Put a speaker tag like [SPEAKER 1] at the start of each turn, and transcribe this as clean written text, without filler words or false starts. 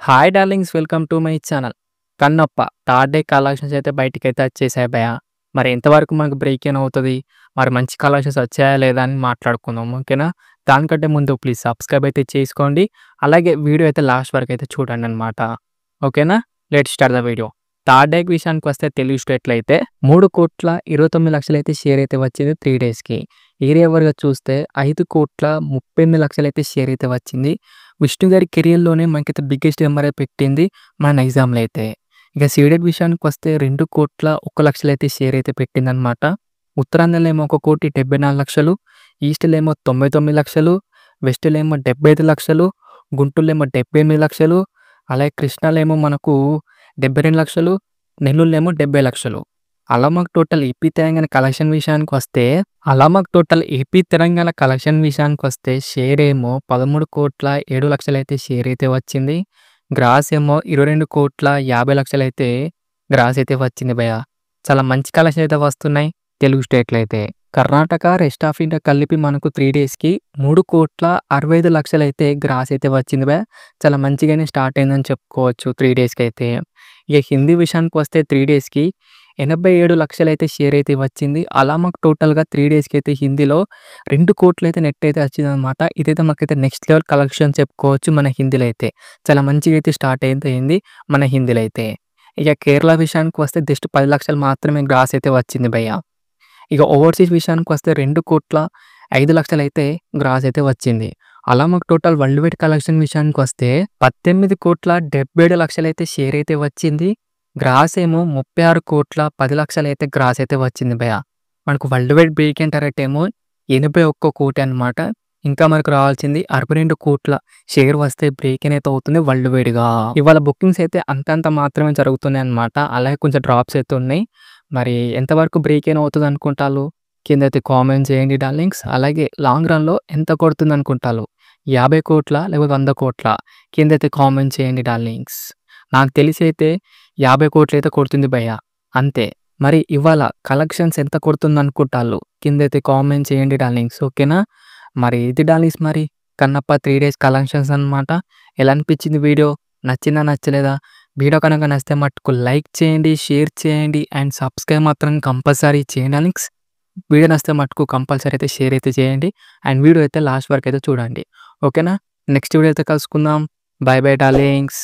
[SPEAKER 1] Hi darlings, welcome to my channel. Kannappa third day collections అయితే బయటికైతే వచ్చేసాయి భయ్యా. మరి ఎంతవరకు మనకు బ్రేక్ ఇన్ అవుతది? మరి మంచి కలెక్షన్స్ వచ్చాయా లేదా అని మాట్లాడుకుందాం. ఓకేనా? దానికంటే ముందు ప్లీజ్ సబ్స్క్రైబ్ అయితే చేసుకోండి. అలాగే వీడియో అయితే లాస్ట్ వరకు అయితే చూడండనమాట. ఓకేనా? Let's start the video. Third day విషయానికొస్తే తెలియస్టట్లయితే 3,29,00,000 అయితే షేర్ అయితే వచ్చింది 3 డేస్‌కి. ఏరియా వైస్‌గా చూస్తే 5,38,00,000 అయితే షేర్ అయితే వచ్చింది. విష్ణు గారి కెరియర్‌లోనే మనకైతే బిగ్గెస్ట్ నెంబరే పెట్టింది మన నైజాంలో అయితే. ఇక సీడెడ్ విషయానికొస్తే 2,01,00,000 అయితే షేర్ అయితే పెట్టిందనమాట. ఉత్తరాంధ్రలో ఏమో 1,74,00,000, ఈస్ట్‌లో ఏమో 99,00,000, వెస్ట్‌లో ఏమో 75,00,000, గుంటూరులో ఏమో 78,00,000, అలాగే కృష్ణాలో ఏమో మనకు 72,00,000, నెల్లూరులో ఏమో 70,00,000. అలా మాకు టోటల్ ఏపీ తెలంగాణ కలెక్షన్ విషయానికొస్తే షేర్ ఏమో 13,07,00,000 అయితే షేర్ అయితే వచ్చింది. గ్రాస్ ఏమో 22,50,00,000 అయితే గ్రాస్ అయితే వచ్చింది భయ్యా. చాలా మంచి కలెక్షన్ అయితే వస్తున్నాయి తెలుగు స్టేట్‌లో అయితే. కర్ణాటక, రెస్ట్ ఆఫ్ ఇండియా కలిపి మనకు 3 డేస్‌కి 3,65,00,000 అయితే గ్రాస్ అయితే వచ్చింది భయ్యా. చాలా మంచిగానే స్టార్ట్ అయిందని చెప్పుకోవచ్చు 3 డేస్‌కైతే. ఇక హిందీ విషయానికొస్తే 3 డేస్‌కి 87,00,000 అయితే షేర్ అయితే వచ్చింది. అలా మాకు టోటల్‌గా 3 డేస్‌కి అయితే హిందీలో 2,00,00,000 అయితే నెట్ అయితే వచ్చిందనమాట. ఇదైతే మాకైతే నెక్స్ట్ లెవెల్ కలెక్షన్ చెప్పుకోవచ్చు మన హిందీలో అయితే. చాలా మంచిగా అయితే స్టార్ట్ అయితే అయింది మన హిందీలో అయితే. ఇక కేరళ విషయానికొస్తే జస్ట్ 10,00,000 మాత్రమే గ్రాస్ అయితే వచ్చింది భయ్యా. ఇక ఓవర్‌సీస్ విషయానికొస్తే 2,05,00,000 అయితే గ్రాస్ అయితే వచ్చింది. అలా మాకు టోటల్ వరల్డ్ వైడ్ కలెక్షన్ విషయానికొస్తే 18,77,00,000 అయితే షేర్ అయితే వచ్చింది. గ్రాస్ ఏమో 36,10,00,000 అయితే గ్రాస్ అయితే వచ్చింది భయ్యా. మనకు world wide break in target ఏమో 81,00,00,000 అనమాట. ఇంకా మనకు రావాల్సింది 62,00,00,000 షేర్ వస్తే బ్రేక్ ఇన్ అయితే అవుతుంది వరల్డ్ వైడ్‌గా. ఇవాళ బుకింగ్స్ అయితే అంతంత మాత్రమే జరుగుతున్నాయి అనమాట. అలాగే కొంచెం డ్రాప్స్ అయితే ఉన్నాయి. మరి ఎంతవరకు బ్రేక్ ఇన్ అవుతది అనుకుంటారు? కిందైతే కామెంట్ చేయండి డార్లింగ్స్. అలాగే లాంగ్ రన్‌లో ఎంత కొడుతుంది అనుకుంటారు? 50,00,00,000 లేకపోతే 100,00,00,000? కిందైతే కామెంట్ చేయండి డార్లింగ్స్. నాకు తెలిసి అయితే 50,00,00,000 అయితే కొడుతుంది భయ్యా. అంతే. మరి ఇవాళ కలెక్షన్స్ ఎంత కొడుతుందనుకుంటాళ్ళు? కిందైతే కామెంట్ చేయండి డార్లింగ్స్. ఓకేనా? మరి ఇది డార్లింగ్స్ మరి కన్నప్ప 3 డేస్ కలెక్షన్స్ అనమాట. ఎలా అనిపించింది వీడియో? నచ్చిందా? నచ్చలేదా? వీడియో కనుక నచ్చితే మట్టుకు లైక్ చేయండి, షేర్ చేయండి అండ్ సబ్స్క్రైబ్ మాత్రం కంపల్సరీ చేయండి డార్లింగ్స్. వీడియో నచ్చితే మట్టుకు కంపల్సరీ అయితే షేర్ అయితే చేయండి అండ్ వీడియో అయితే లాస్ట్ వరకు అయితే చూడండి. ఓకేనా? నెక్స్ట్ వీడియో అయితే కలుసుకుందాం. By by darlings.